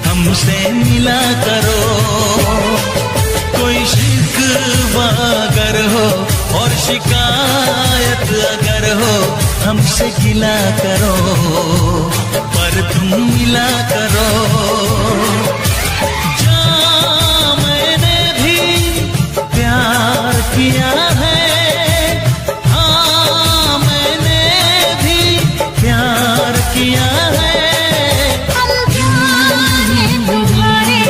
हमसे मिला करो। कोई शिकवा अगर हो और शिकायत अगर हो, हमसे गिला करो, पर तुम मिला करो। जहाँ मैंने भी प्यार किया है, हाँ मैंने भी प्यार किया है। हम जाने तुम्हारे,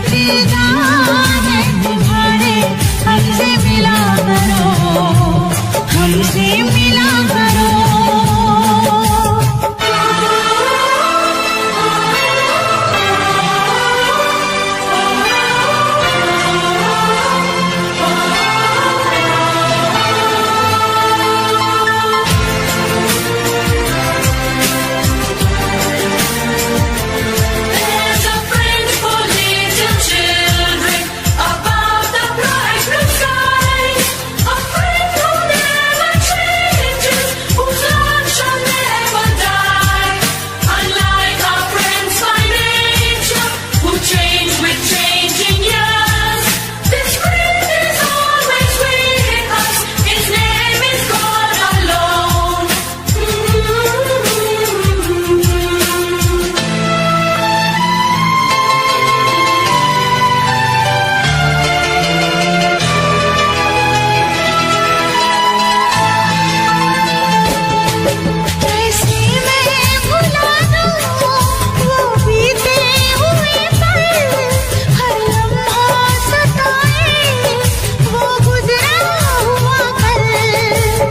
दीदार है तुम्हारे, हमसे मिला करो, हमसे मिला करो।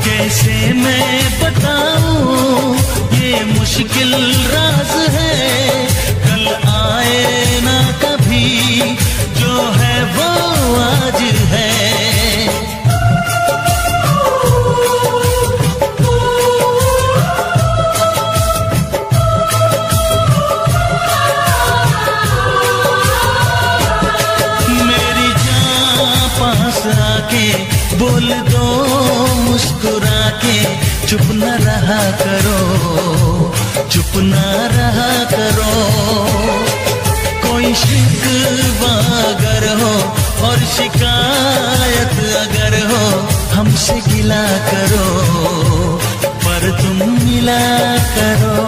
कैसे मैं बताऊं ये मुश्किल राज है, कल आए ना कभी, जो है वो आज है। मेरी जान पास आके बोल दो मुस्कुरा के, चुप न रहा करो, चुप न रहा करो। कोई शिकवा अगर हो और शिकायत अगर हो, हमसे गिला करो, पर तुम मिला करो।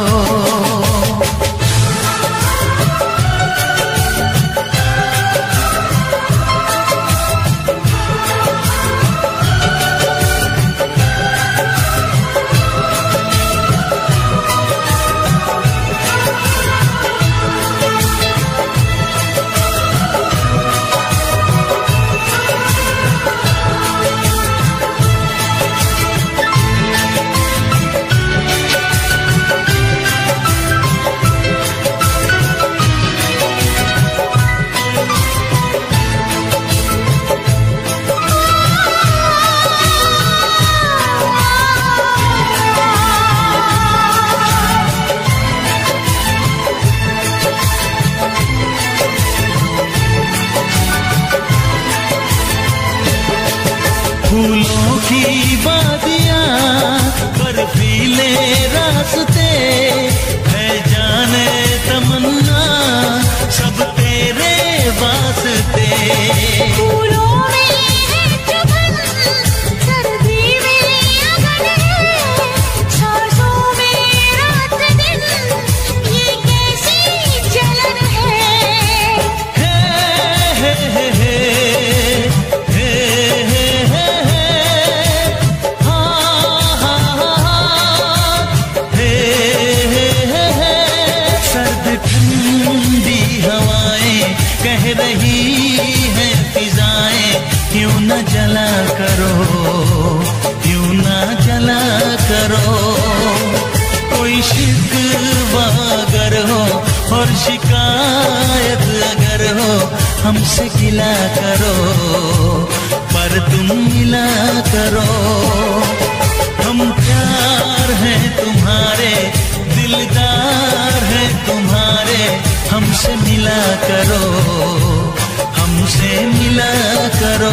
फूलों की वादियाँ, बर्फीले रास्ते, है जाने तमन्ना सब तेरे वास्ते। फूलों में है चुभन, सर्दी में अगन है, सांसों में रात दिन, ये कैसी जलन है। हे कह रही है फिजाएं, क्यों न जला करो, क्यों न जला करो। कोई शिकवा अगर हो और शिकायत अगर हो, हमसे गिला करो, पर तुम मिला करो। हम प्यार हैं तुम्हारे, दिलदार हैं तुम्हारे, हमसे मिला करो, हमसे मिला करो।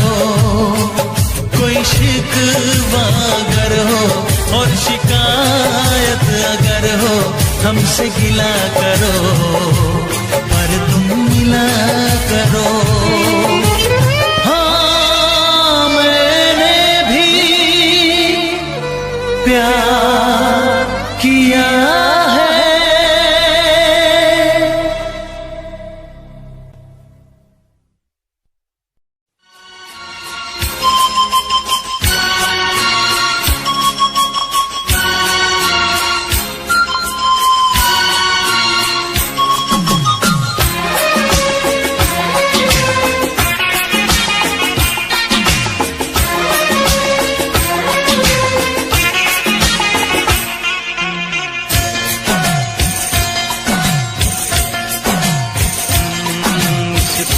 कोई शिकवा अगर हो और शिकायत अगर हो हमसे गिला करो, पर तुम मिला करो। हाँ मैंने भी प्यार किया है।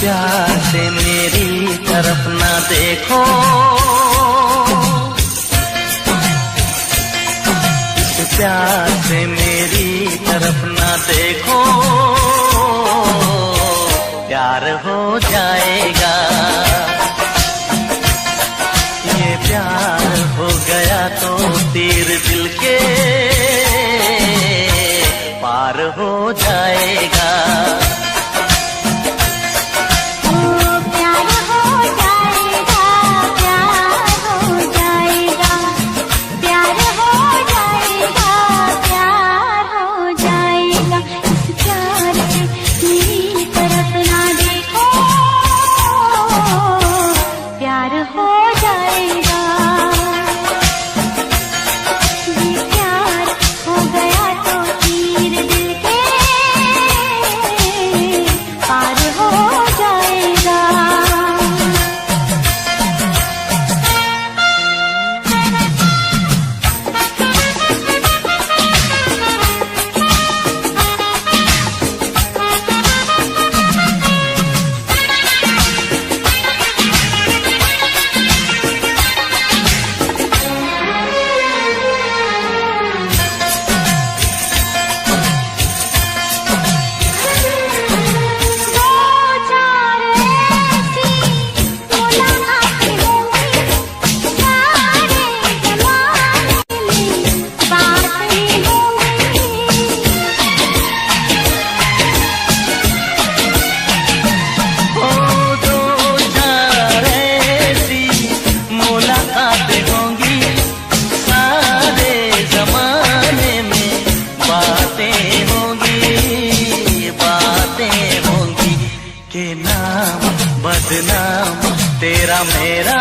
प्यार से मेरी तरफ ना देखो, इस प्यार से मेरी तरफ ना देखो, प्यार हो जाएगा। ये प्यार हो गया तो तीर दिल के पार हो जाएगा। बदनाम तेरा मेरा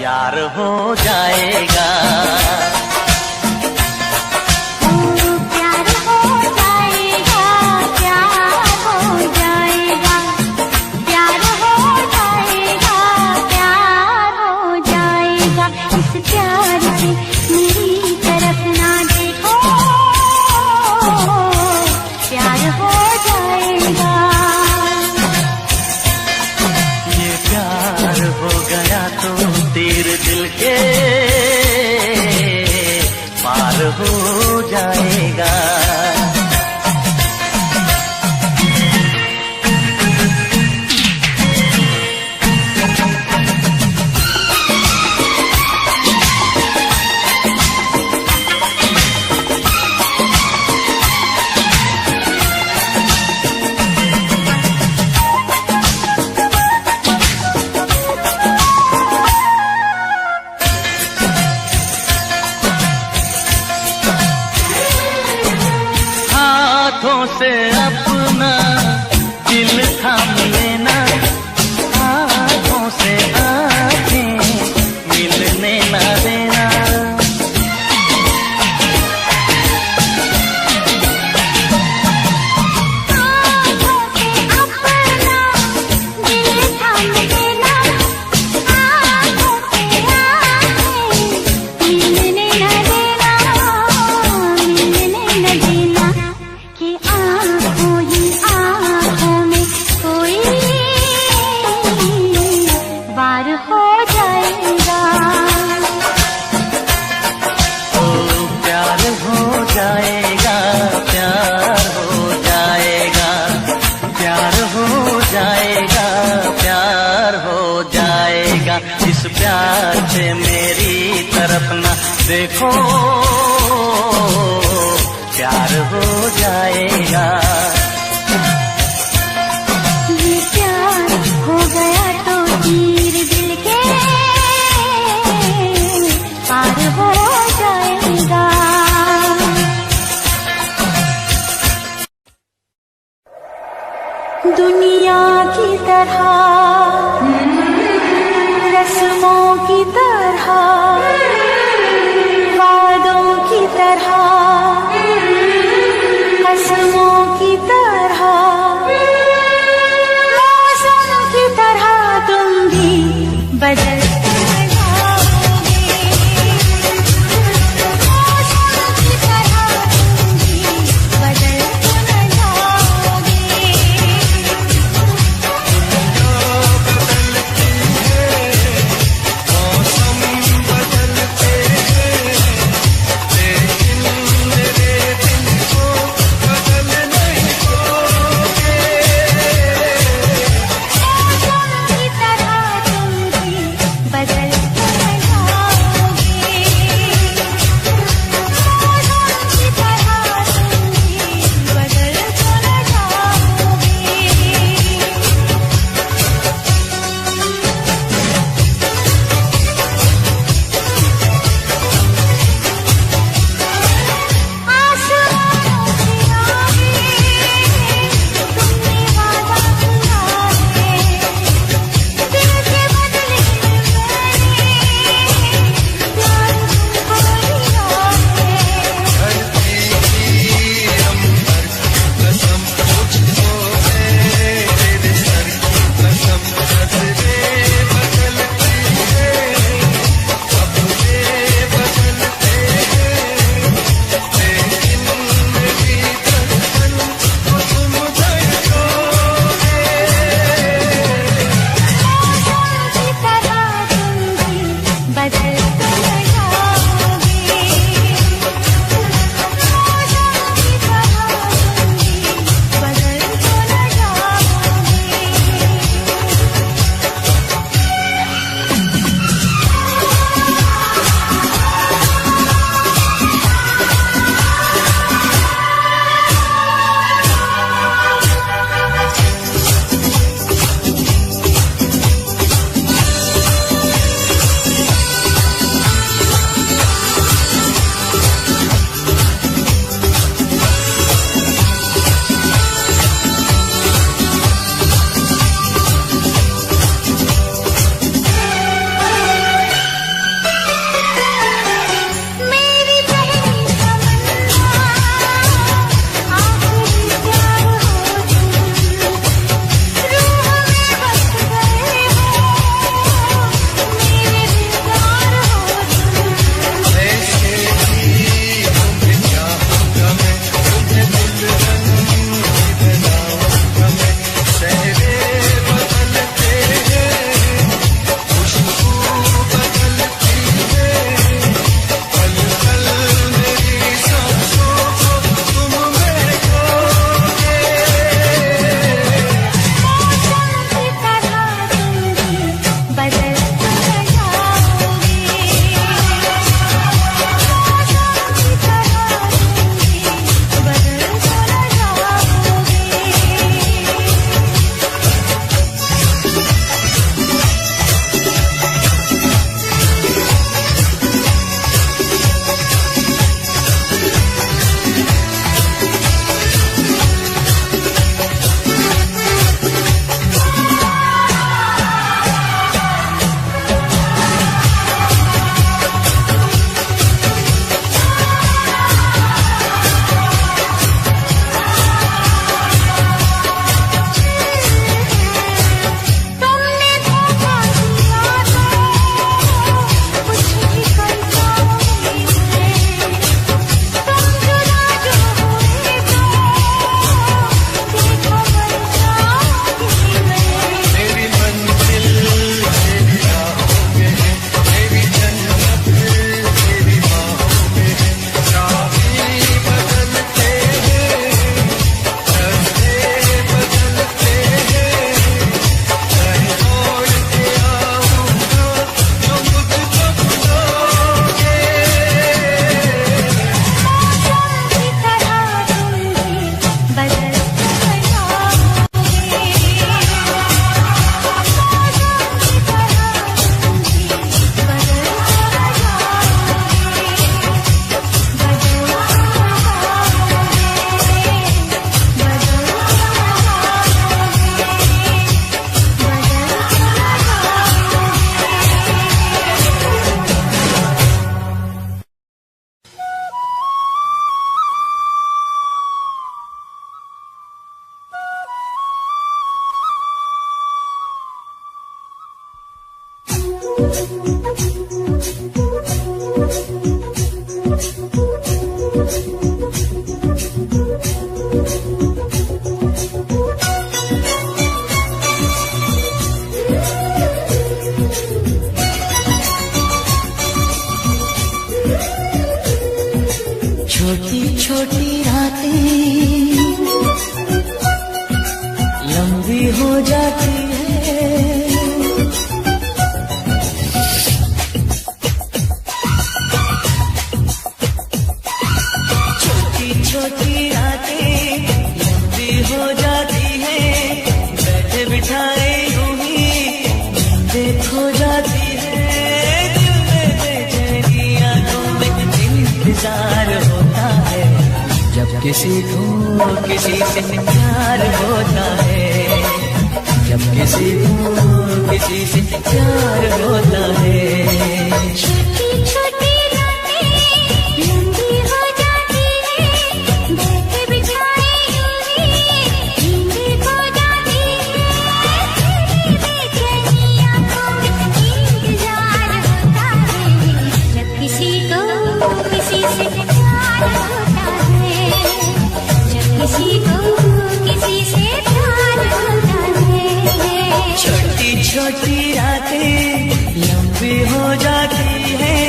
यार हो जाएगा। प्यार हो जाएगा, प्यार हो जाएगा, प्यार हो जाएगा, प्यार हो जाएगा। इस प्यार से मेरी तरफ ना देखो, प्यार हो जाएगा। प्यार हो गया तो तीर दिल के पार हो जाएगा। हाथों से अपना दिल थाम लेना, हाथों से आंखें मिलने न देना। हाथों से अपना दिल थाम लेना, हाथों से आंखें मिलने न देना, मिलने न देना। कि आँखों ही आँखों में कोई वार हो जाएगा। ओ प्यार हो जाएगा, प्यार हो जाएगा, प्यार हो जाएगा, प्यार हो जाएगा। इस प्यार से मेरी देखो प्यार हो जाएगा। ये प्यार हो गया तो तीर दिल के पार हो जाएगा। दुनिया की तरह रस्मों की तरह वादों की तरह कसमों की तरह मौसम की तरह तुम भी बदल जाओगे। मौसम की तरह तुम भी बदल जाओगे। मौसम बदल बदल छोटी छोटी रातें लंबी हो जाती है, छोटी छोटी रातें लंबी हो जाती है, बैठे बिठाए यूं ही नींदें खो जाती है, दिल में बेचैनी आंखों में इंतजार होता है, जब किसी को किसी से प्यार होता है, जब किसी को किसी से प्यार होता है। छोटी छोटी रातें लंबी हो जाती है, बैठे बिठाए यूं ही नींदें खो जाती है, बेचैनी आंखों में इंतजार होता है, जब किसी को किसी से प्यार होता है, जब किसी को किसी से प्यार होता है। छोटी छोटी रातें लंबी हो जाती है।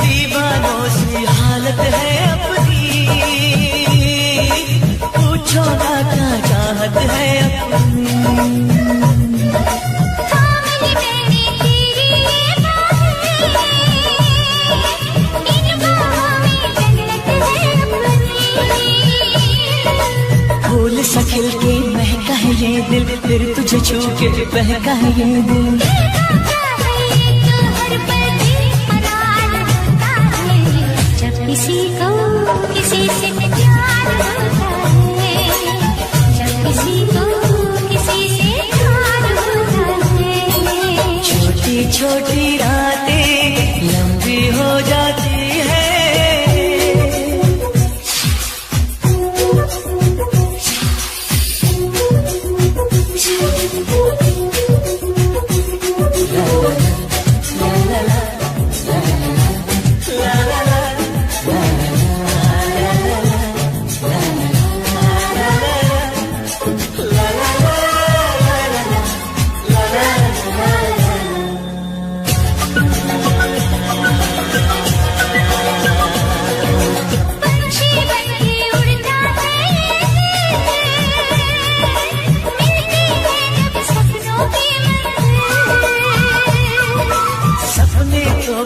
दीवानों सी हालत है अपनी, पूछो ना क्या चाहत है अपनी। फूल सा खिल के महका है ये दिल, फिर तुझे छू के बहका है ये दिल। जब किसी को किसी से प्यार होता है, जब किसी को किसी से प्यार होता है। छोटी छोटी रातें लंबी हो जाती है।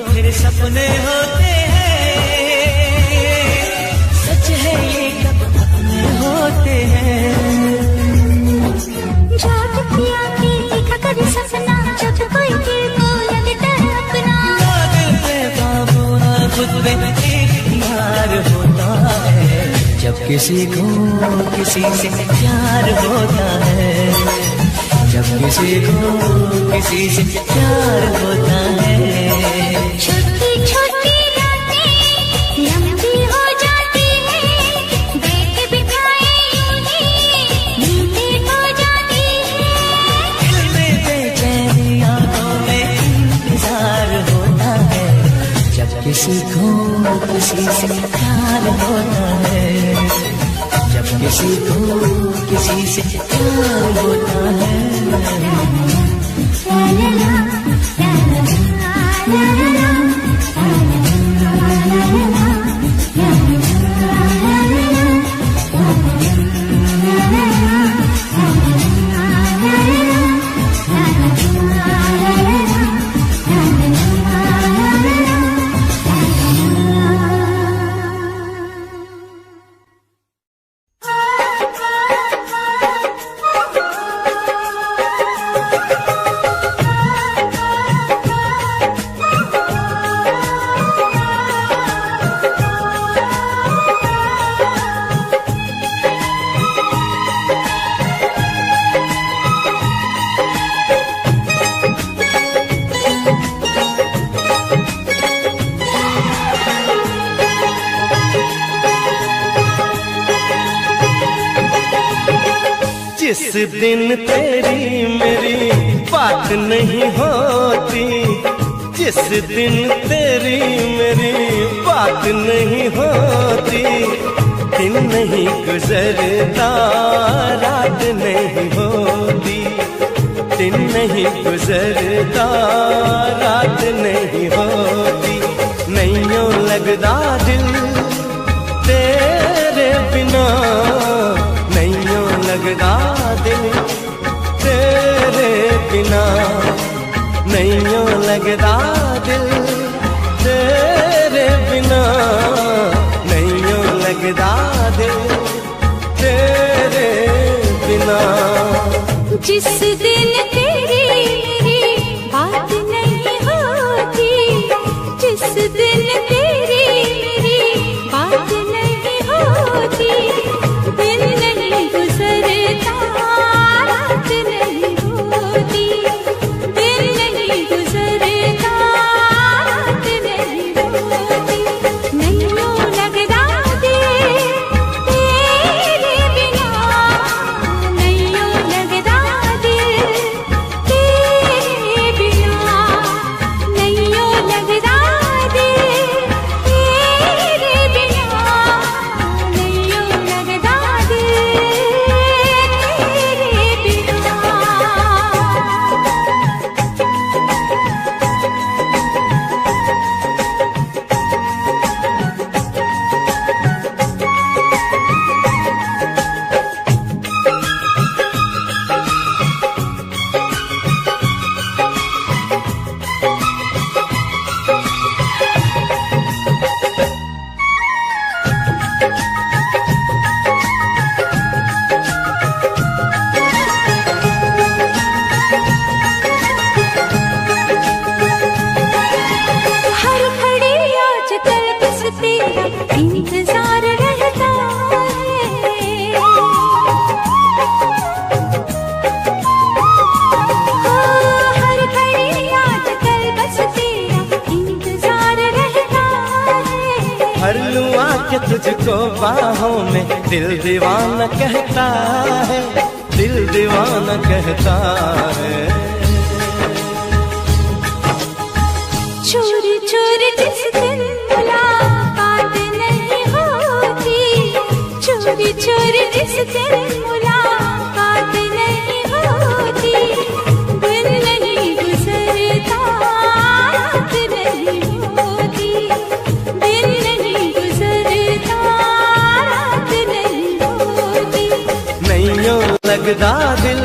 फिर सपने होते हैं, सच है ये कब अपने होते हैं। जाग पिया के देखा कर सपना, जब कोई दिल को लगता है अपना, दिल पे काबू ना खुद पे इख्तियार होता है, जब किसी को किसी से प्यार होता है, जब किसी को किसी से प्यार होता है। छोटी छोटी रातें लंबी हो जाती है, बैठे बिठाए यूं ही नींदें खो जाती है, किसी से प्यार होता है, जब किसी को किसी से प्यार होता है। जिस दिन तेरी मेरी बात नहीं होती, जिस दिन तेरी मेरी बात नहीं होती, दिन नहीं गुजरता रात नहीं होती, दिन नहीं गुजरता रात नहीं होती, नैयों लगदा दिल तेरे बिना, नैयों लगदा दिल तेरे बिना, नैयों लगदा दिल तेरे बिना, नैयों लगदा दिल तेरे बिना। जिस दिन तेरी मेरी बात नहीं होती, जिस दिन तेरी मेरी बात नहीं होती, दिन नहीं गुजरता रात नहीं होती, दिन नहीं गुजरता रात नहीं होती, नैयों लगदा दिल तेरे बिना, नैयों लगदा दिल तेरे बिना, नैयों लगदा दिल तेरे बिना, नैयों लगदा दिल तेरे बिना। हर घड़ी आजकल बस तेरा इंतजार रहता है, हर घड़ी आजकल बस तेरा इंतजार रहता है। हर लूं आके तुझको बाहों में, दिल दीवाना कहता है, दिल दीवाना कहता है। चोरी चोरी जिस दिन मुलाकात नहीं होती, चोरी चोरी जिस दिन मुलाकात नहीं होती, दिन नहीं गुजरता रात नहीं होती, दिन नहीं गुजरता रात नहीं होती, नैयों लगदा दिल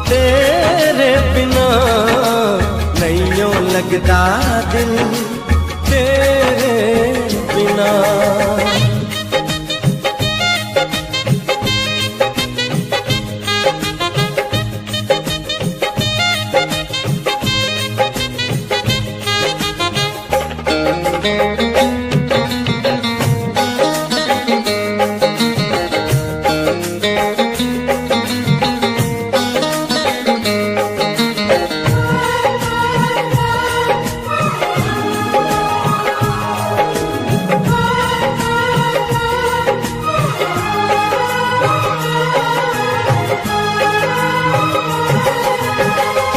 तेरे बिना, नैयों लगदा दिल तेरे बिना।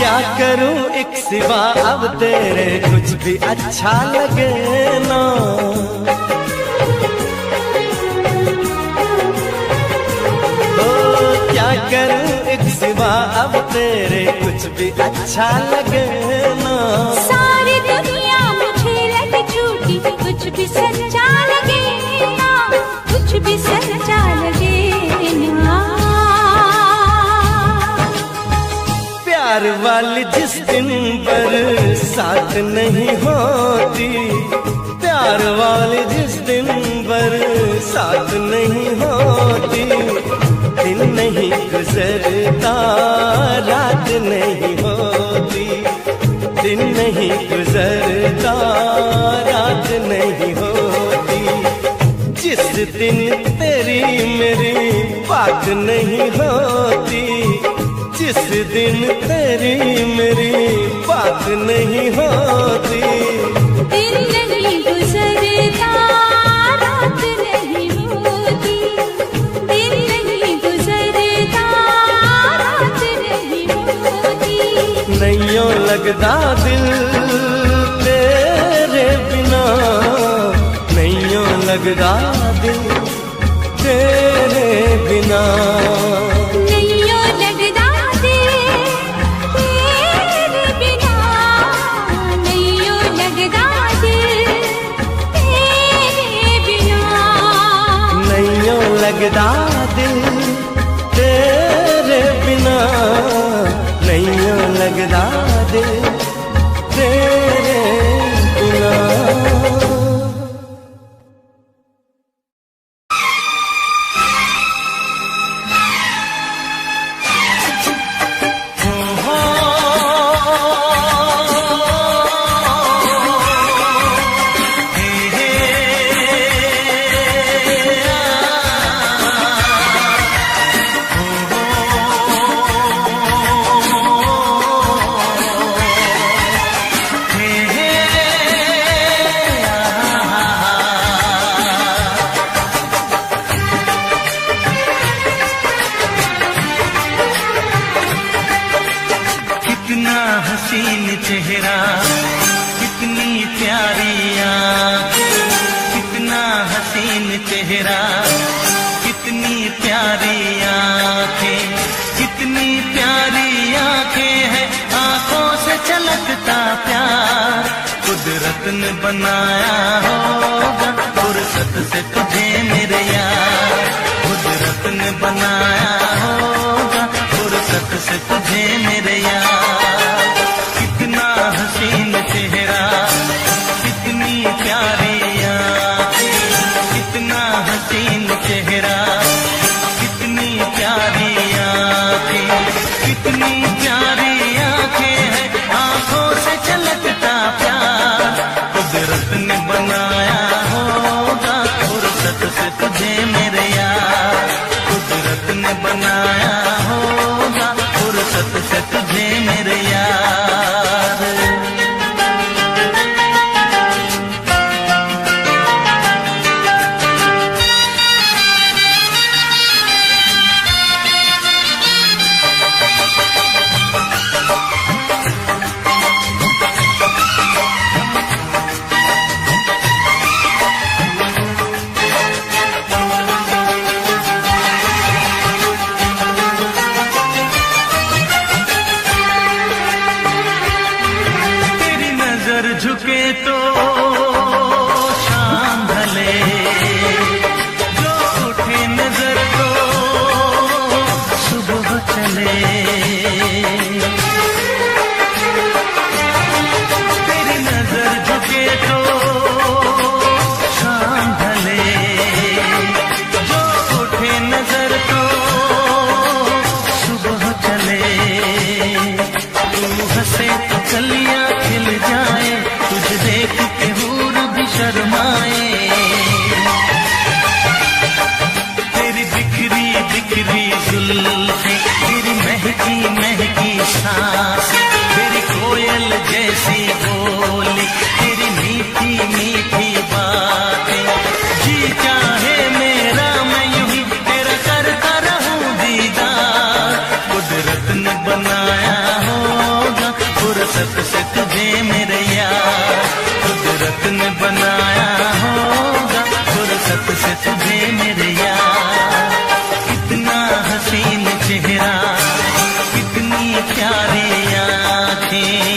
क्या करूं एक सिवा अब तेरे कुछ भी अच्छा लगे ना। ओ क्या करूं एक सिवा अब तेरे कुछ भी अच्छा लगे ना। सारी दुनिया मुझे लगे झूठी, कुछ भी सच्चा लगे ना, कुछ भी सच्चा लगे ना। प्यार वाली जिस दिन बरसात नहीं होती, प्यार वाली जिस दिन बरसात नहीं होती, दिन नहीं गुजरता रात नहीं होती, दिन नहीं गुजरता रात नहीं होती। जिस दिन तेरी मेरी बात नहीं होती, जिस दिन तेरी मेरी बात नहीं होती, दिन नहीं गुजरता रात नहीं होती, दिन नहीं गुजरता रात नहीं होती। नैयों लगदा दिल तेरे बिना, नैयों लगदा दिल तेरे बिना। लगदा दिल तेरे बिना, नैयों लगदा दिल तेरे बिना। चेहरा कितनी प्यारी आँखें, कितना हसीन चेहरा कितनी प्यारी आँखें, कितनी प्यारी आँखें हैं, आँखों से छलकता प्यार कुदरत ने बनाया होगा, फुर्सत से तुझे मेरे यार, कुदरत ने बनाया होगा, फुर्सत से तुझे मेरे यार। हसीन चेहरा कितनी प्यारी आँखें, कितना हसीन चेहरा कितनी प्यारी आँखें, कितनी प्यारी आँखें हैं, आँखों से झलकता प्यार कुदरत ने बनाया होगा, फुर्सत से तुझे मेरे यार, कुदरत ने बनाया होगा, फुर्सत से तुझे मेरे यार। झुके तो शाम ढले, जो उठे नजर तो सुबह चले, तेरी नजर झुके तो शाम ढले, जो उठे नजर तो सुबह चले, तू हंसे तो कलियां खिल जाए, तुझे देख के हूर भी शर्माए, तेरी बिखरी बिखरी जुल्फें, तेरी महकी महकी सांसें, तेरी कोयल जैसी बोली, तेरी मीठी मीठी बातें, जी चाहे मेरा मैं यूं ही तेरा करता रहूं दीदार, कुदरत ने बनाया होगा, फुर्सत से तुझे मेरे यार, कुदरत ने बनाया होगा फुर्सत से तुझे मेरे यार। कितना हसीन चेहरा, कितनी प्यारी आँखें,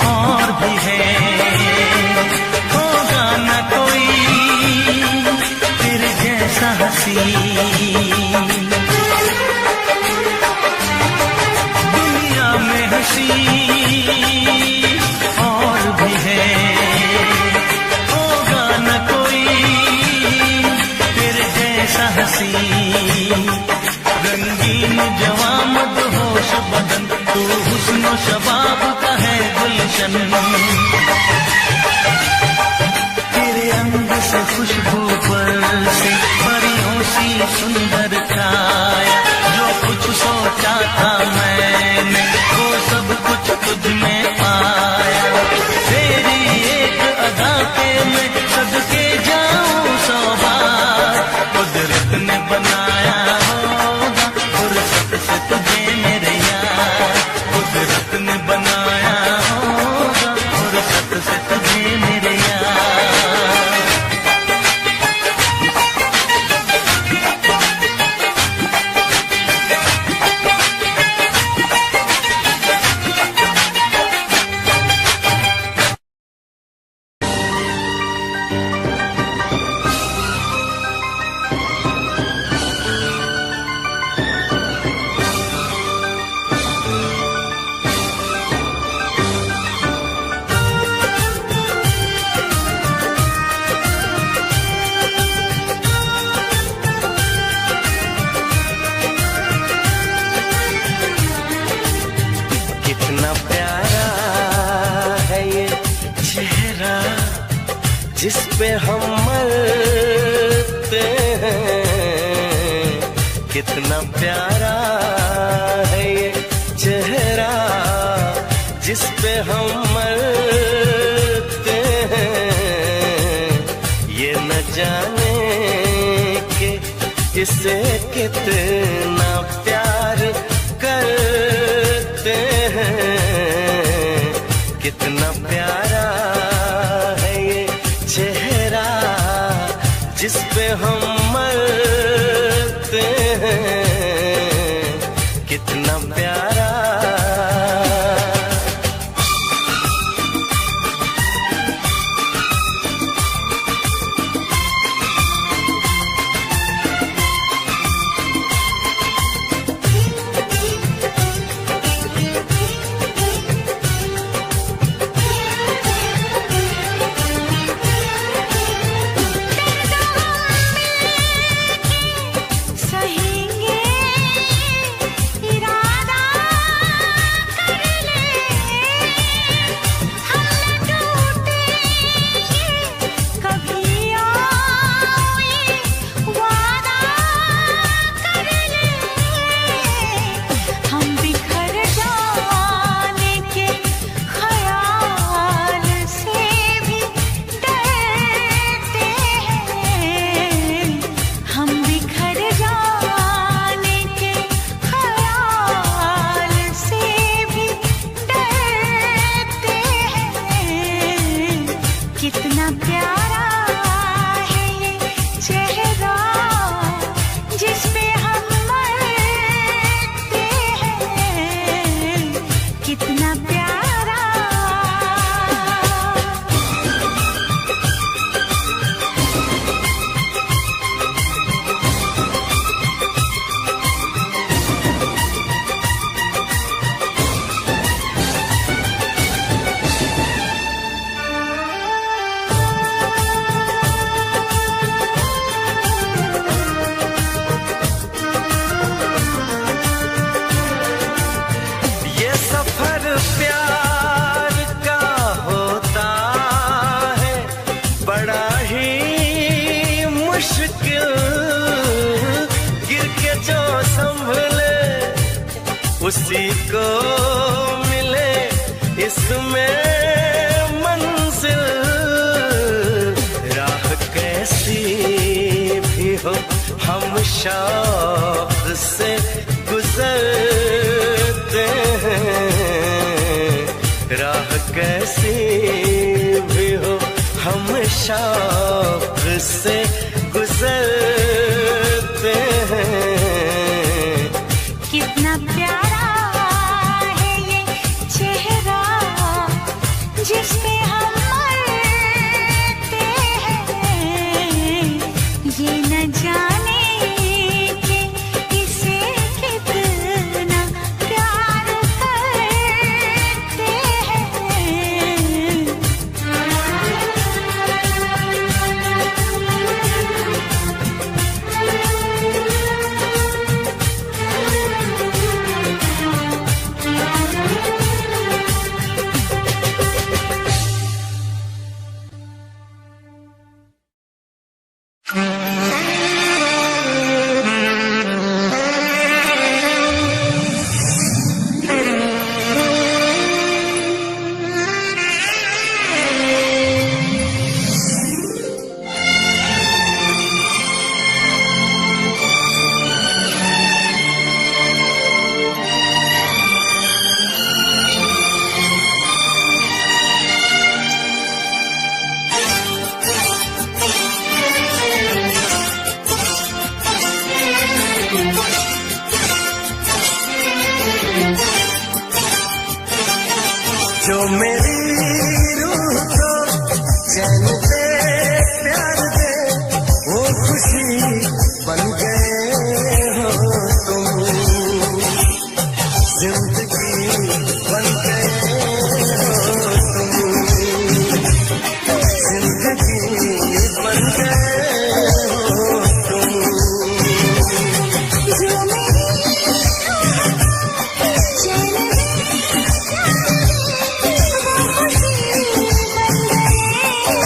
और भी है, होगा न कोई तेरे जैसा हंसी। दुनिया में हंसी और भी है, होगा न कोई तेरे जैसा हंसी। रंगीन जवां मदहोश बदन, तू हुस्न शबाब का है गुलशन। तेरे अंग से खुशबू पर से परियों सी सुंदर छाया। जो कुछ सोचा था मैंने वो सब कुछ तुझ में पाया। तेरी एक अदा के मैं सदके जाऊं सौ बार, कुदरत ने बनाया होगा फुर्सत से तुझे मेरे यार, कुदरत ने बनाया होगा फुर्सत से तुझे मेरे यार। कितना प्यारा है ये चेहरा जिस पे हम मरते हैं। कितना प्यारा है ये चेहरा जिस पे हम मरते हैं। ये न जाने कि इसे कितना प्यार करते हैं। कितना प्यारा है ये चेहरा जिस पे हम मरते हैं। कितना प्यारा। कितना प्यारा है ये चेहरा जिस पे हम मरते हैं। कितना प्यारा। उसी को मिले इसमें मंजिल। राह कैसी भी हो हम शौक से गुजरते हैं। राह कैसी भी हो हम शौक से गुजरते हैं। कितना प्यारा है ये चेहरा जिस पे हम मरते हैं। ये न जाने कि इसे कितना प्यार करते हैं। जो मेरी रूह को चैन दे प्यार दे वो खुशी बन गए हो तुम। जिंदगी बन गए हो तुम। जिंदगी बन गए हो तुम। जो मेरी चैन दे वो खुशी बन गए हो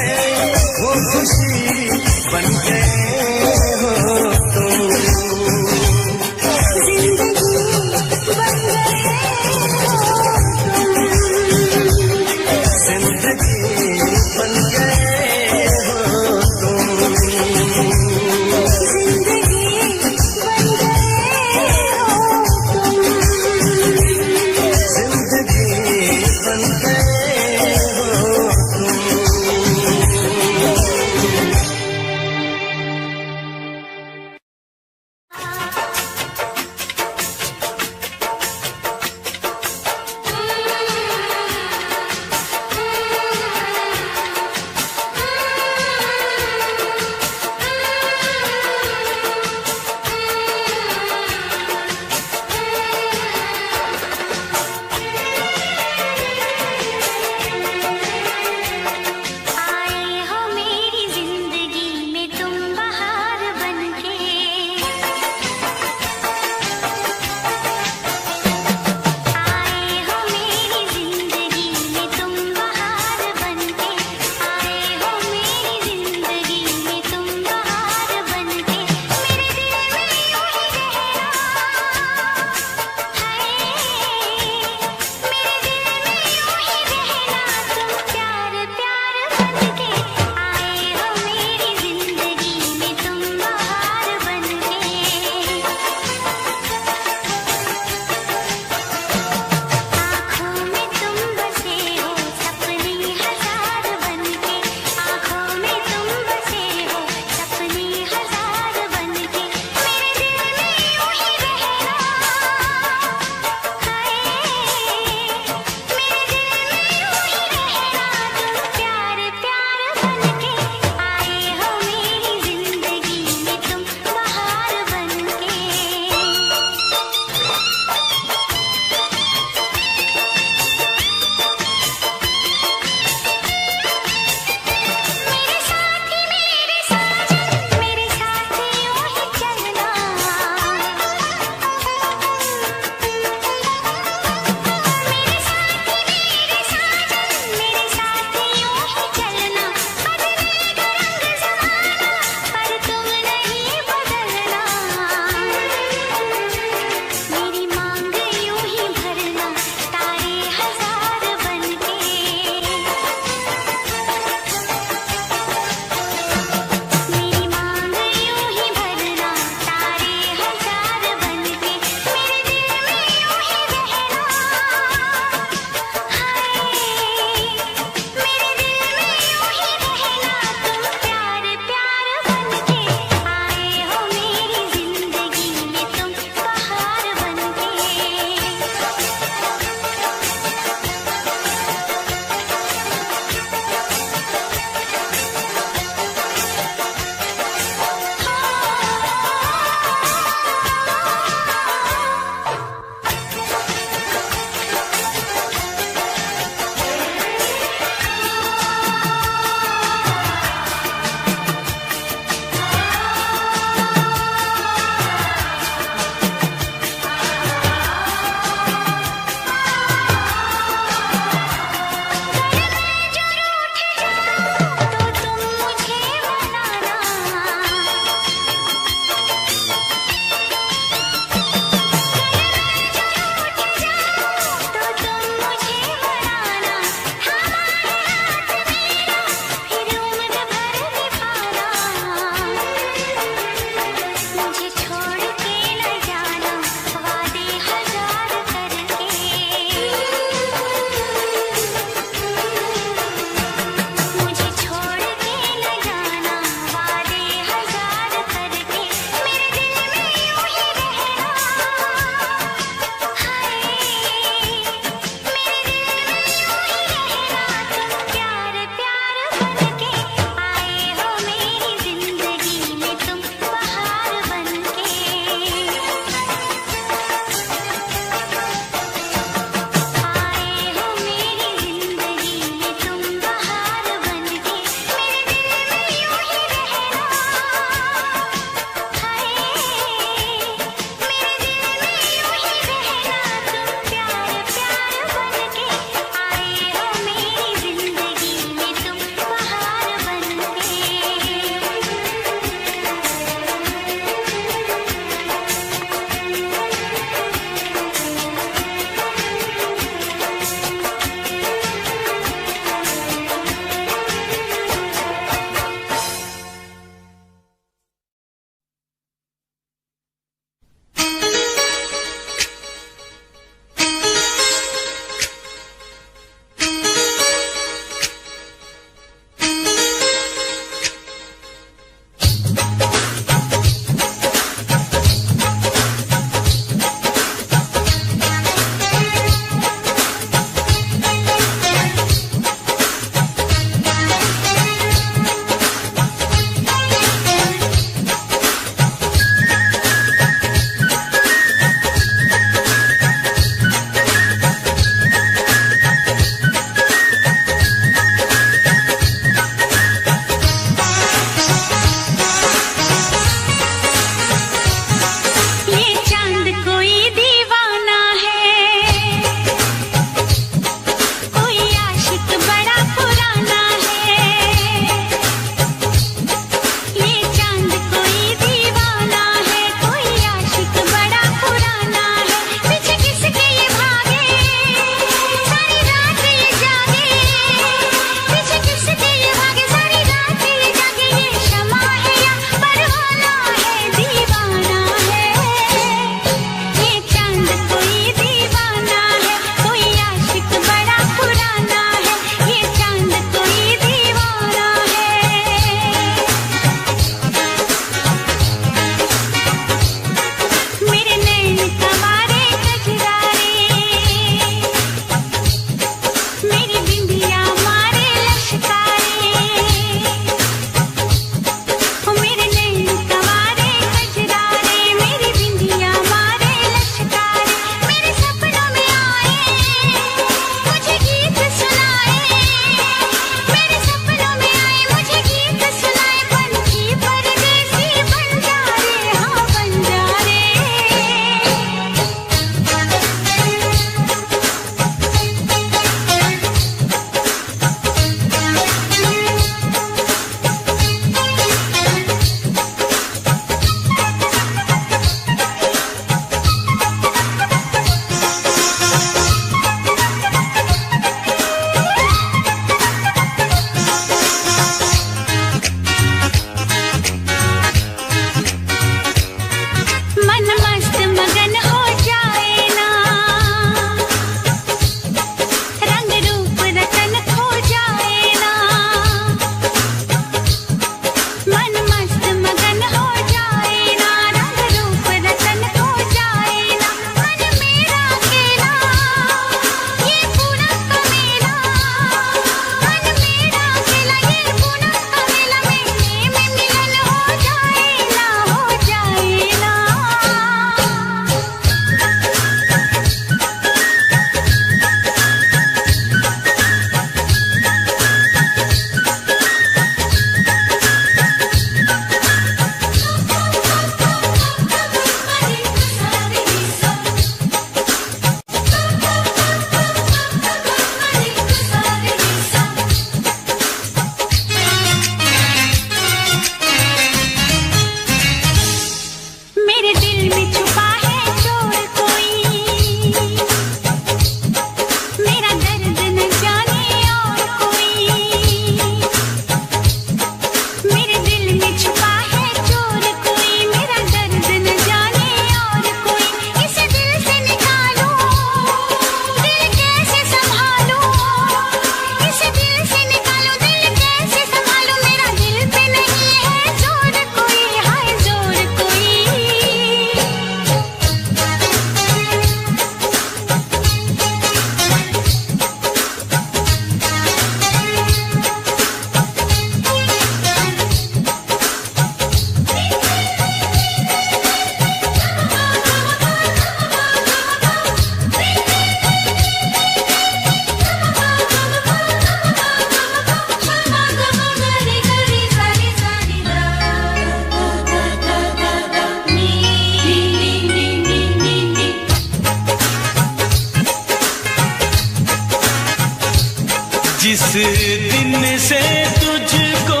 दिन से तुझको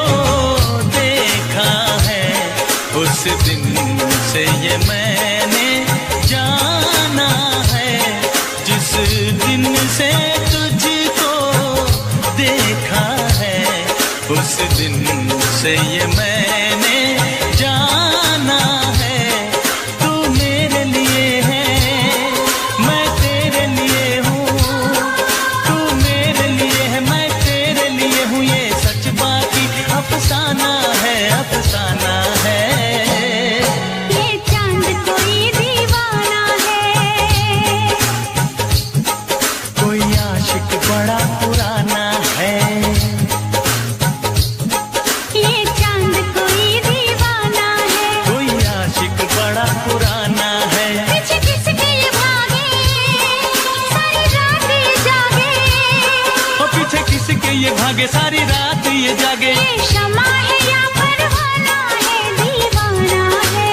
देखा है, उस दिन से ये मैंने जाना है। जिस दिन से तुझको देखा है, उस दिन से ये मैंने जाना है। तू मेरे लिए है, मैं तेरे लिए हूँ। तू मेरे लिए है, मैं तेरे लिए हूँ। ये सच बाकी अफसाना है, अफसाना है। ये चांद कोई दीवाना है, कोई आशिक बड़ा पुराना है। ये चांद कोई दीवाना है, कोई आशिक बड़ा पुराना है। पीछे किसके ये भागे, सारी रात ये जागे। और पीछे किसके ये भागे, सारी रात ये जागे। ये शमा है या परवाना है, दीवाना है।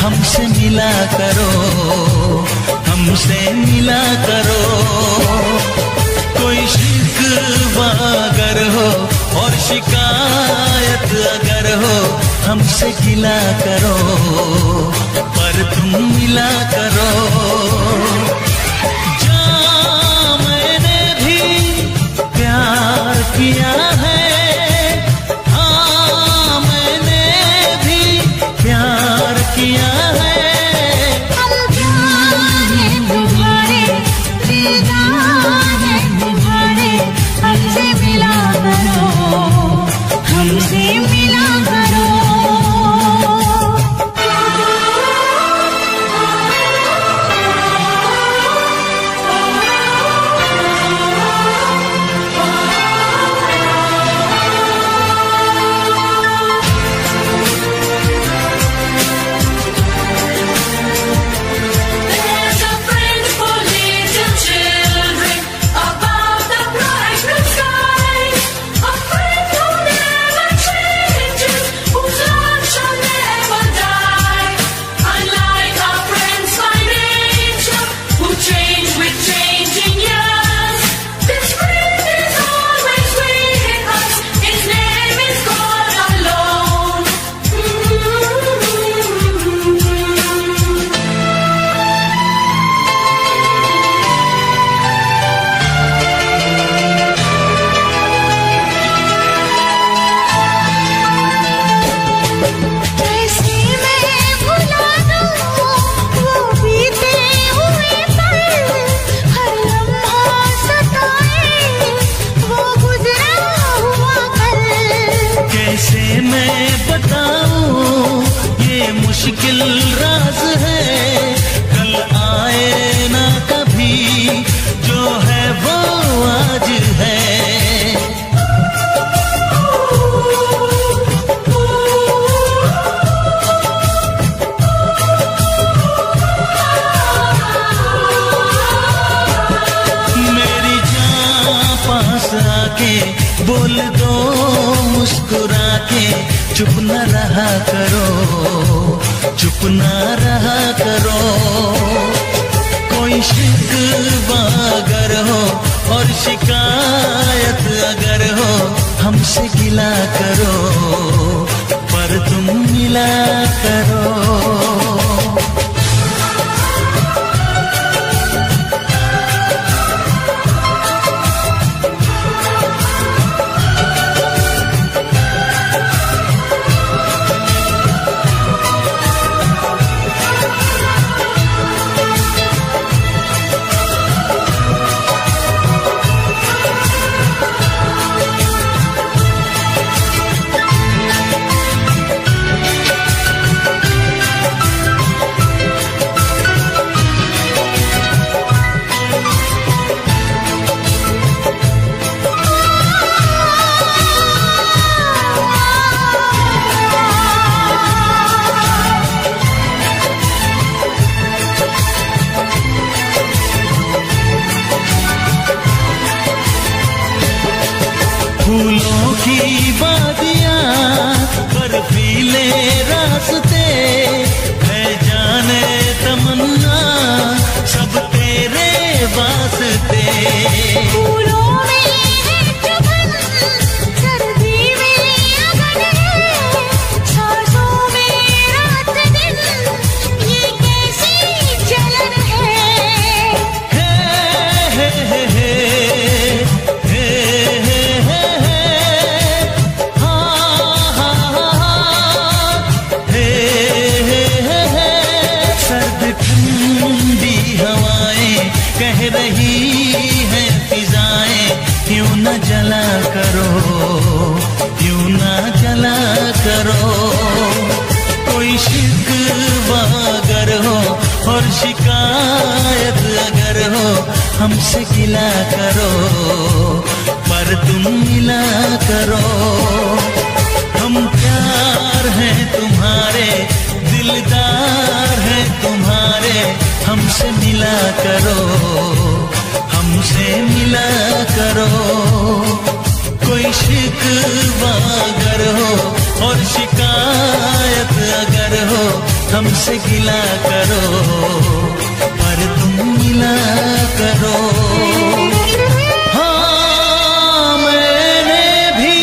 हमसे मिला करो, हमसे मिला करो। कोई शिकवा अगर हो और शिकायत अगर हो, हमसे गिला करो, पर तुम मिला करो। जा मैंने भी प्यार किया है, हाँ मैंने भी प्यार किया है। हमसे मिला करो, हमसे मिला करो। मुश्किल राज है, कल आए ना कभी, जो है वो आज है। मेरी जान पास आके बोल दो मुस्कुरा के, चुप न रहा करो, चुप न रहा करो। कोई शिकवा अगर हो और शिकायत अगर हो, हमसे गिला करो, पर तुम मिला करो। फूलों की वादियाँ, बर्फीले रास्ते, है जाने तमन्ना सब तेरे वास्ते। फूलों में है चुभन, सर्दी में अगन है, सांसों में रात दिन, ये कैसी जलन है। हे हे हे कह रही है फिजाएं, क्यों न जला करो, क्यों न जला करो। कोई शिकवा अगर हो और शिकायत अगर हो, हमसे गिला करो, पर तुम मिला करो। हम प्यार हैं तुम्हारे, दिलदार हैं तुम्हारे, हमसे मिला करो, हमसे मिला करो। कोई शिकवा अगर हो और शिकायत अगर हो, हमसे गिला करो, पर तुम मिला करो। हाँ मैंने भी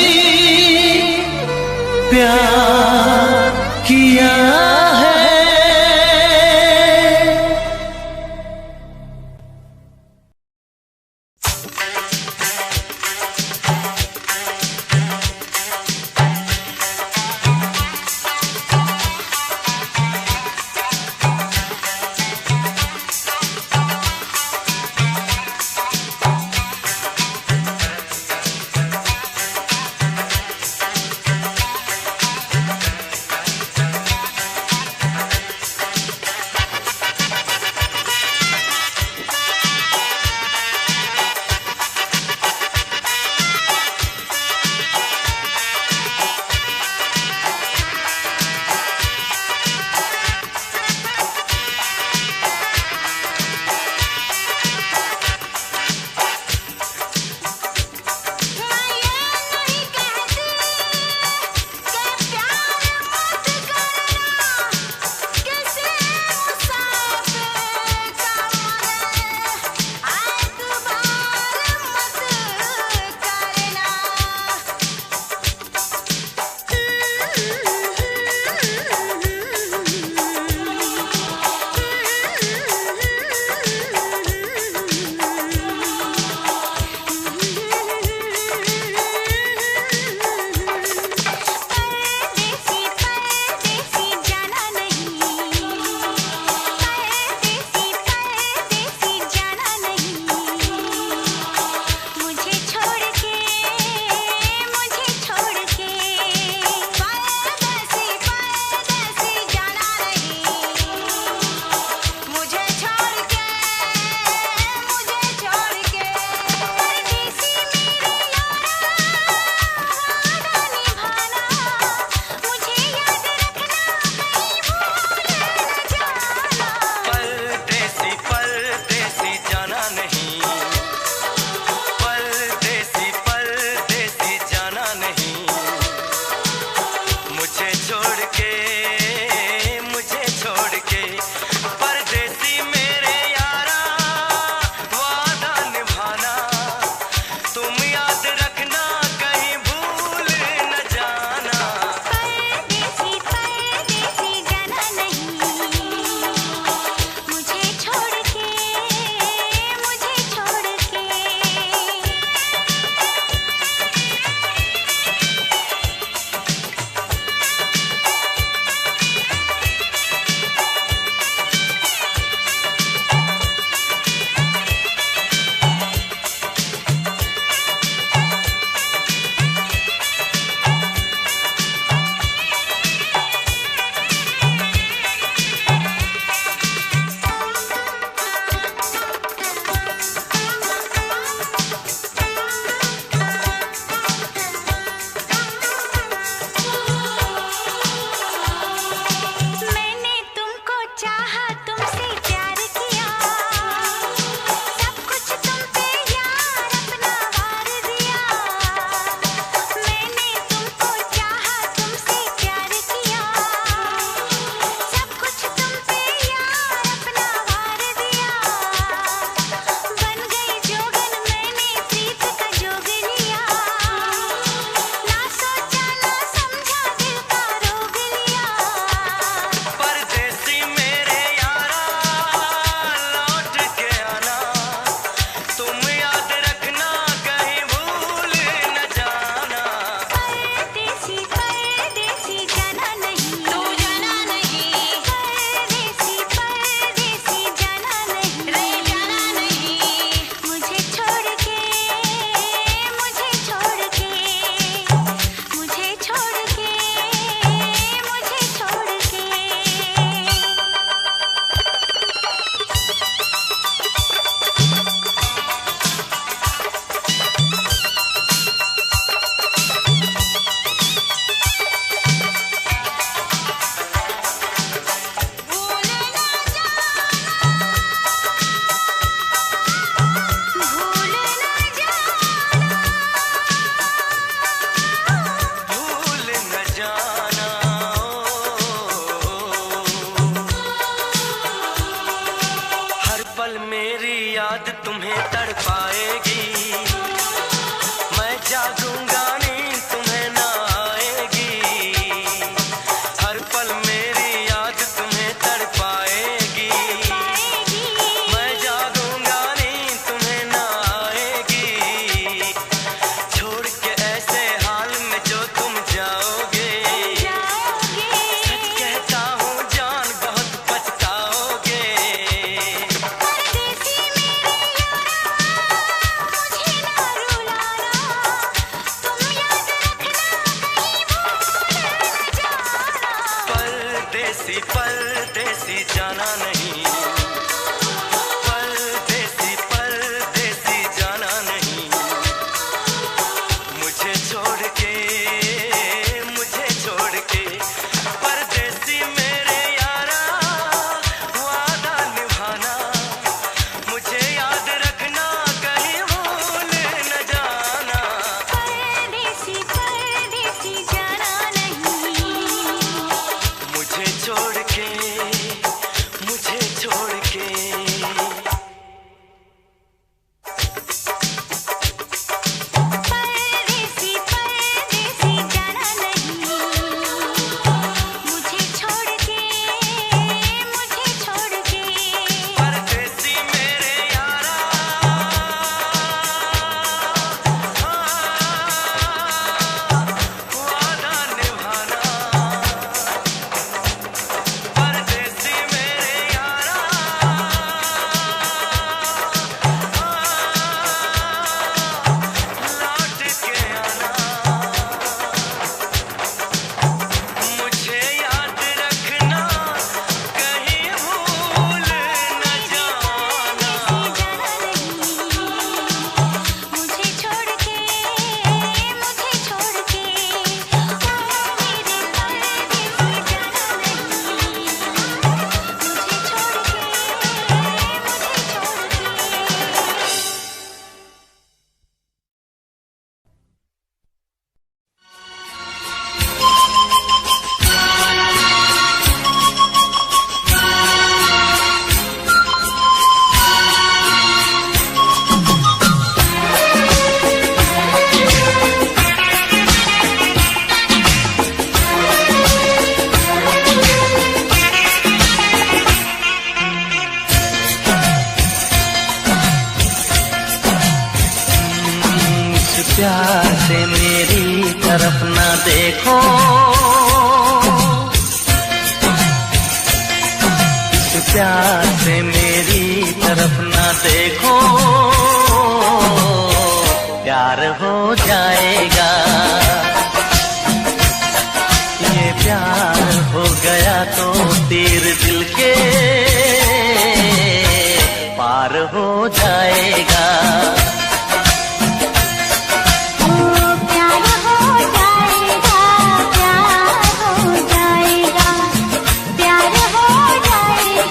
प्यार किया है। चाहा तुमसे प्यार किया, सब कुछ तुम पे यार अपना वार दिया। मैंने तुमको चाहा तुमसे प्यार किया, सब कुछ तुम पे यार अपना वार दिया। बन गई जोगन मैंने प्रीत का जोग लिया, ना सोचा ना समझा दिल का रोग लिया। परदेसी मेरे यारा लौट के आना, तुम याद रखना कहीं भूल न जाना। परदेसी परदेसी जाना नहीं, तू जाना नहीं। परदेसी परदेसी जाना नहीं, रे जाना नहीं। मुझे छोड़ के मुझे छोड़ के मुझे छोड़ के मुझे छोड़ के। भूल ना भूल न जाना हर पल मेरी याद तुम्हें तड़पाएगी। मैं जागूंगा नींद तुम्हें ना आएगी। हर पल मेरी याद तुम्हें तड़पाएगी। मैं जागूंगा नींद तुम्हें ना आएगी। छोड़ के ऐसे हाल में जो तुम जाओगे, सच कहता हूँ जान बहुत पछताओगे। परदेसी मेरे यारा मुझे ना रुलाना, तुम याद रखना कहीं भूल न जाना। परदेसी परदेसी जाना नहीं, परदेसी परदेसी जाना नहीं। मुझे छोड़ के परदेसी मेरे यारा वादा निभाना, मुझे याद रखना कहीं भूल न जाना। परदेसी परदेसी जाना नहीं। मुझे छोड़ के परदेसी परदेसी जाना नहीं। मुझे छोड़ के परदेसी मेरे यारा वादा निभाना, परदेसी मेरे यारा लौट के आना। मुझे याद रखना कहीं भूल न जाना। मुझे छोड़ के ओ मेरे परदेसी जाना नहीं। मुझे इस प्यार से मेरी तरफ ना देखो, इस प्यार से मेरी तरफ ना देखो। प्यार हो जाएगा, ये प्यार हो गया तो तीर दिल के पार हो जाएगा। प्यार हो जाएगा, प्यार हो जाएगा, प्यार हो जाएगा।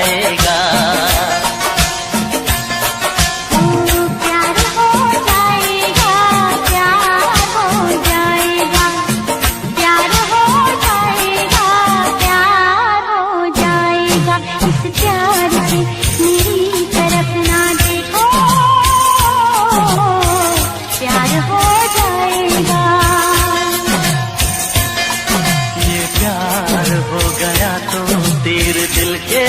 जाएगा। प्यार हो जाएगा, प्यार हो जाएगा, प्यार हो जाएगा, प्यार हो जाएगा। इस प्यार से मेरी तरफ ना देखो, प्यार हो जाएगा। ये प्यार हो गया तो तीर दिल के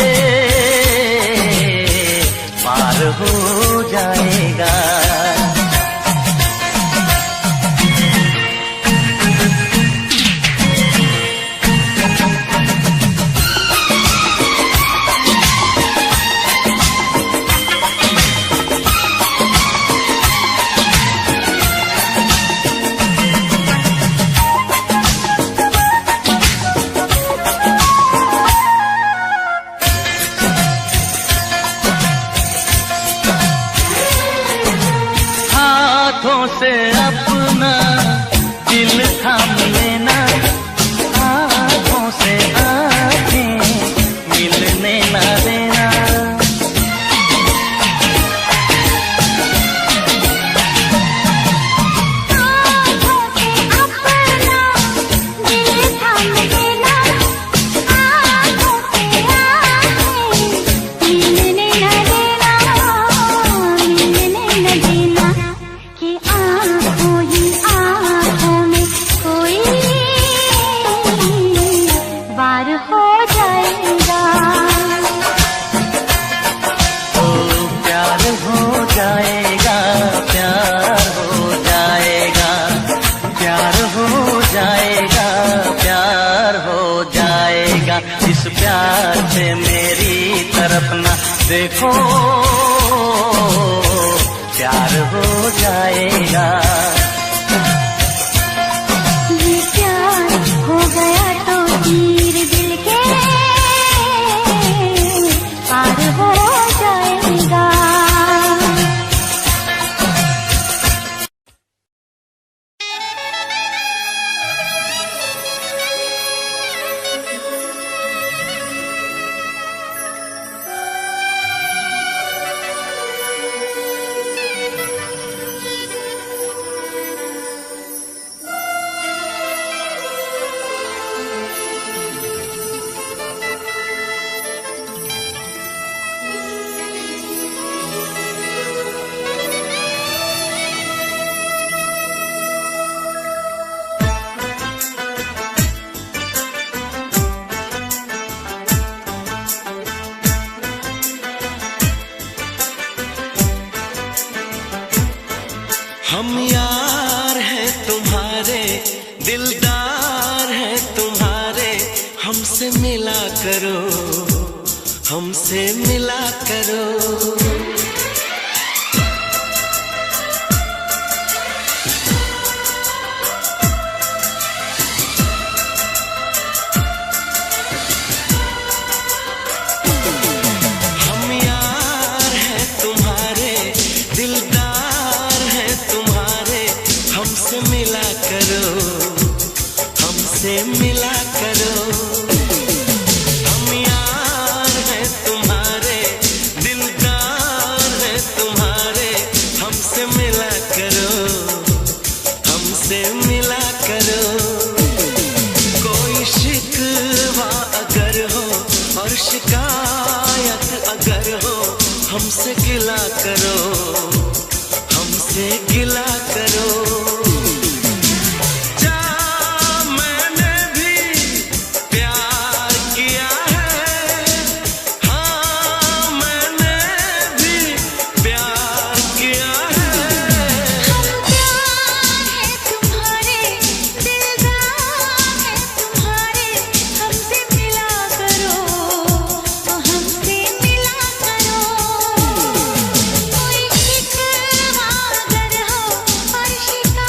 पार हो जाएगा। हाथों से अपना दिल थाम लेना, आँखों से आँखें मिलने ना देना। आँखों से अपना दिल थाम लेना, आँखों से आँखें मिलने न देना, मिलने न देना। कि आँखों ही आँखों में कोई बार हो जाएगा। ओ प्यार हो जाएगा, प्यार हो जाएगा, प्यार हो जाएगा, प्यार हो जाएगा। इस प्यार से मेरी तरफ ना देखो, प्यार हो जाएगा। ये प्यार हो गया तो तीर दिल के पार हो जाएगा। हम यार हैं तुम्हारे, दिलदार हैं तुम्हारे, हमसे मिला करो, हमसे मिला करो। हम यार हैं तुम्हारे, दिलदार हैं तुम्हारे, हमसे मिला करो, हमसे मिला करो। हम यार हैं तुम्हारे, दिलदार हैं तुम्हारे, हमसे मिला करो, हमसे मिला करो। कोई शिकवा अगर हो और शिकायत अगर हो, हमसे गिला करो, हमसे गिला करो। जा मैंने भी प्यार किया है, हाँ मैंने भी प्यार किया है। हम प्यार है तुम्हारे, दिलदार है तुम्हारे, हमसे मिला करो, हमसे मिला करो। कोई शिकवा अगर हो और शिकायत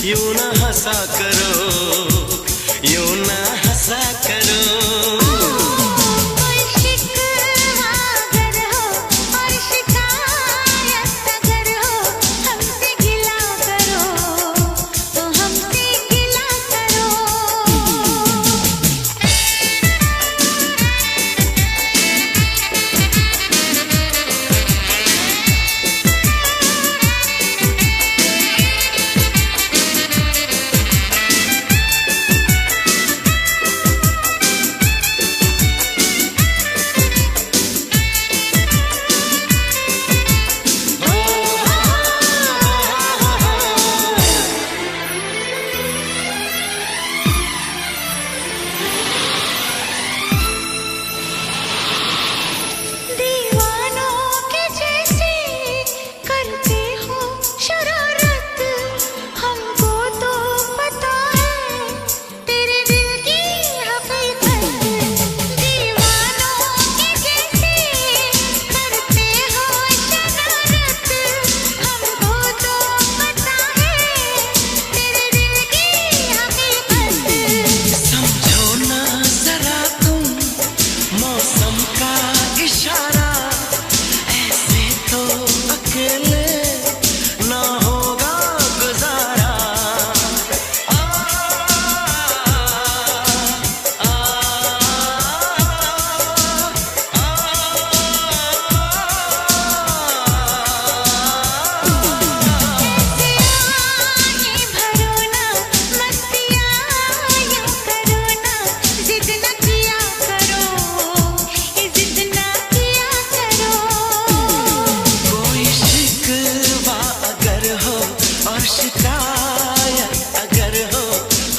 यूं ना हंसा करो, यूं ना हंसा करो।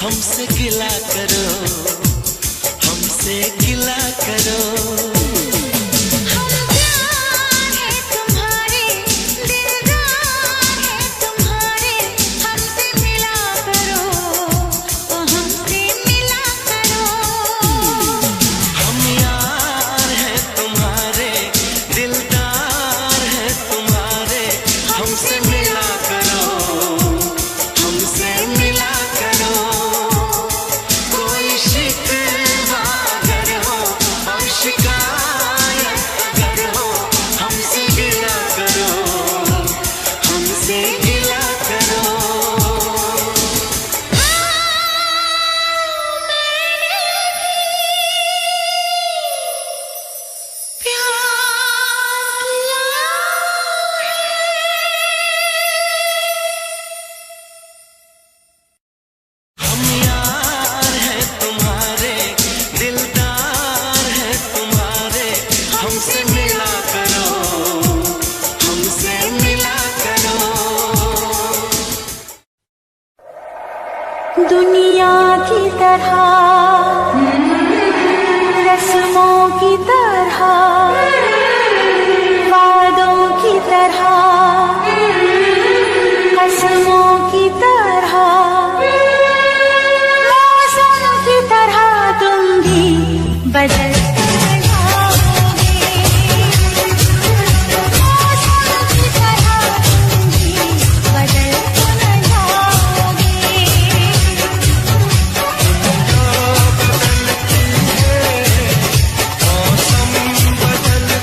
हमसे गिला करो, हमसे गिला करो। हम प्यार है तुम्हारे, दिलदार है तुम्हारे, हमसे मिला करो, हमसे मिला करो। हम यार है तुम्हारे, दिलदार है तुम्हारे, हमसे मिला करो, हमसे मिला करो। कोई शिकवा अगर हो और शिकायत अगर हो, हमसे गिला करो, हमसे गिला करो। हम यार है तुम्हारे, दिलदार है तुम्हारे, हमसे मिला करो, हमसे मिला करो। दुनिया की तरह, रस्मों की तरह, वादों की तरह, कसमों की तरह, मौसम की तरह तुम भी बदलते जाओगे। मौसम की तरह तुम भी बदलते जाओगे। मौसम बदलता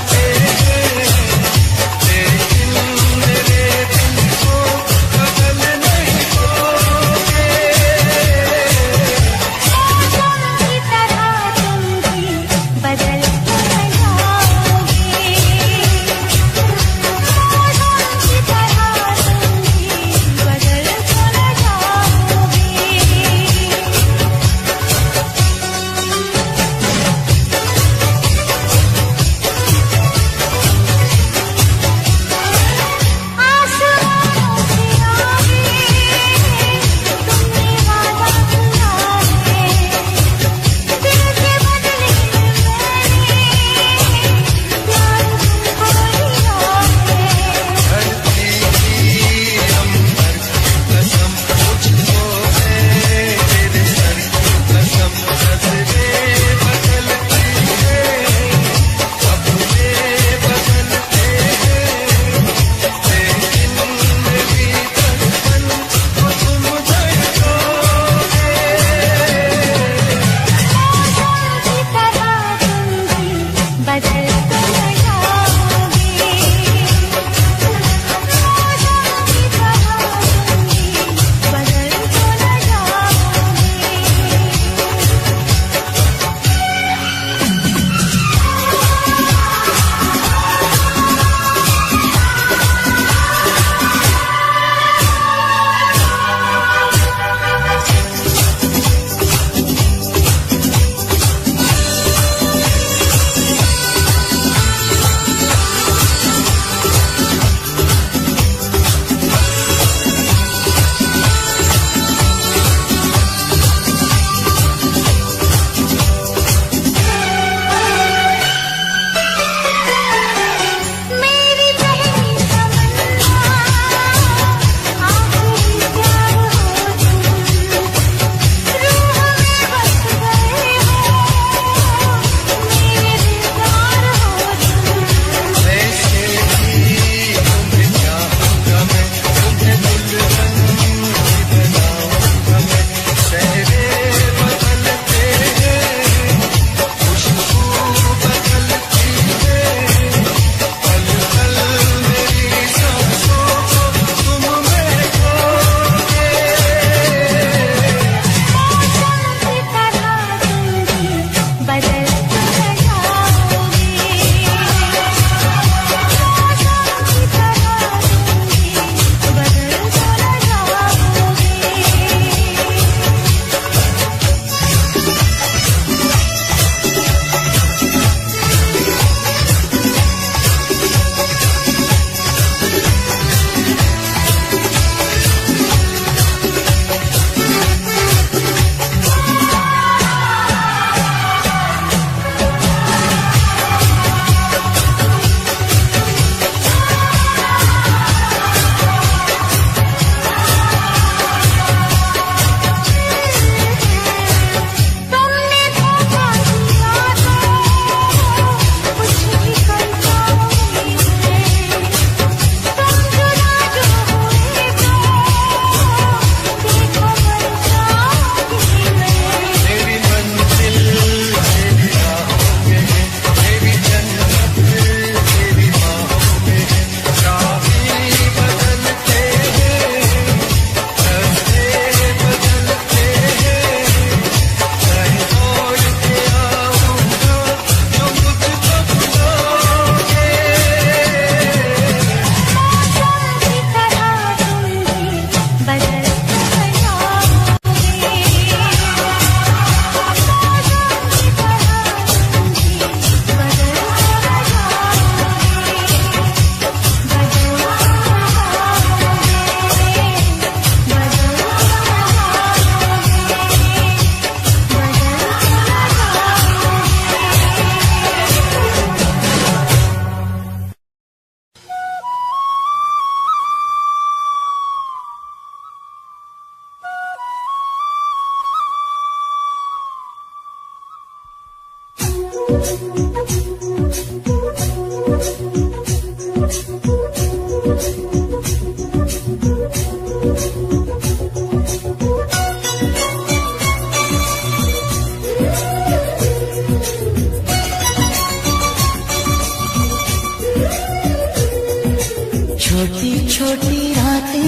छोटी छोटी रातें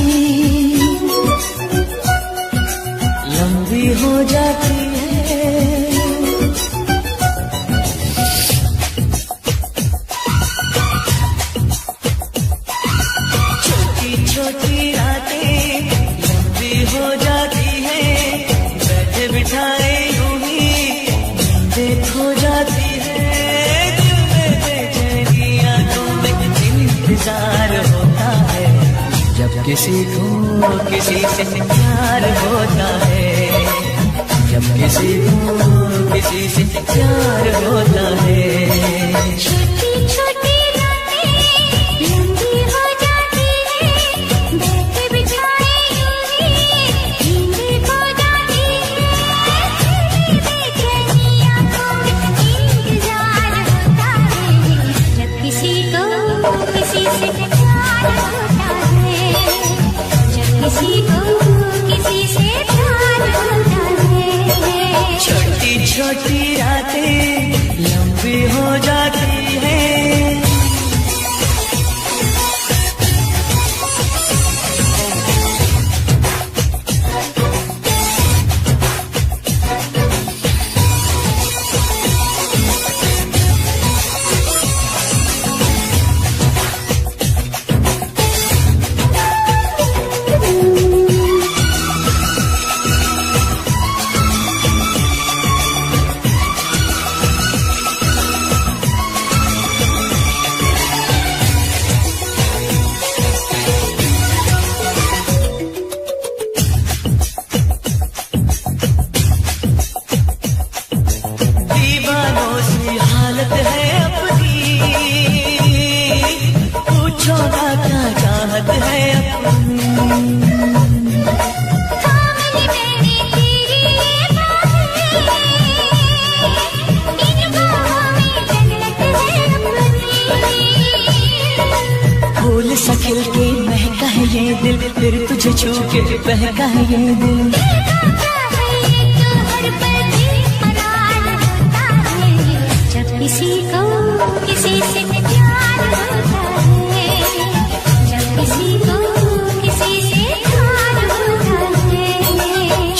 लंबी हो जाती है, छोटी छोटी रातें लंबी हो जाती है, बैठे बिठाए यूं ही नींदें खो जाती है, दिल में बेचैनी आंखों में इंतजार होता है, जब किसी को किसी से प्यार होता है, जब किसी को किसी से प्यार होता है। छोटी छोटी रातें लंबी हो जाती है, बैठे बिठाए यूं ही नींदें खो जाती है, बेचैनी आंखों में इंतजार होता है, जब किसी को किसी से प्यार होता है, जब किसी को किसी से प्यार होता है। छोटी छोटी रातें लंबी हो जाती है। दीवानों सी हालत है अपनी, पूछो ना क्या चाहत है अपनी। कामली मेरी तेरी ये बातें, इन बाहों में जन्नत है अपनी। फूल सा खिल के महका है ये दिल, फिर तुझे छू के बहका है ये दिल। किसी को किसी से प्यार होता है, जब किसी को किसी से प्यार होता है।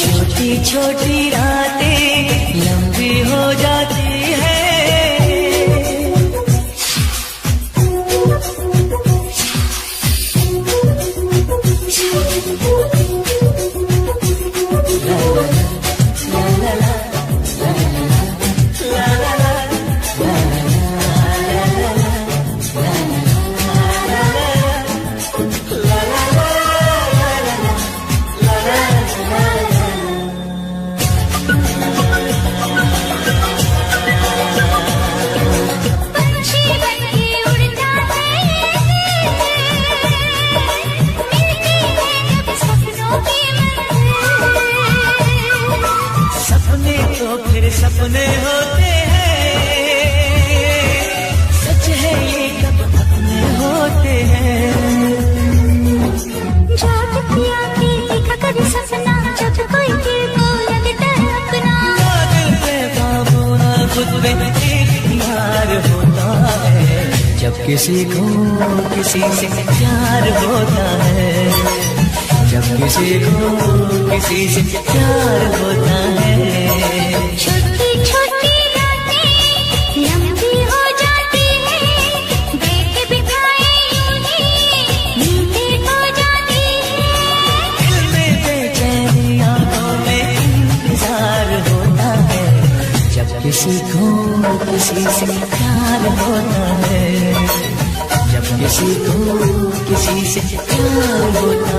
छोटी छोटी रातें लंबी हो जाती है। पंछी बनके उड़ता है मिलती है जब सपनों की मंजिल। सपने तो फिर सपने होते हैं, सच है ये कब अपने होते हैं। जागती आंखें देखा कर सपना, जब कोई दिल को लगता है अपना। दिल पे काबू ना खुद पे इख्तियार होता है, जब किसी को किसी से प्यार होता है, जब किसी को किसी से प्यार होता है। छोटी छोटी रातें लंबी हो जाती है, बैठे बिठाए यूं ही नींदें खो जाती है। दिल में बेचैनी आंखों में इंतजार होता है, जब किसी को किसी से प्यार होता है, जब किसी को किसी से प्यार होता है।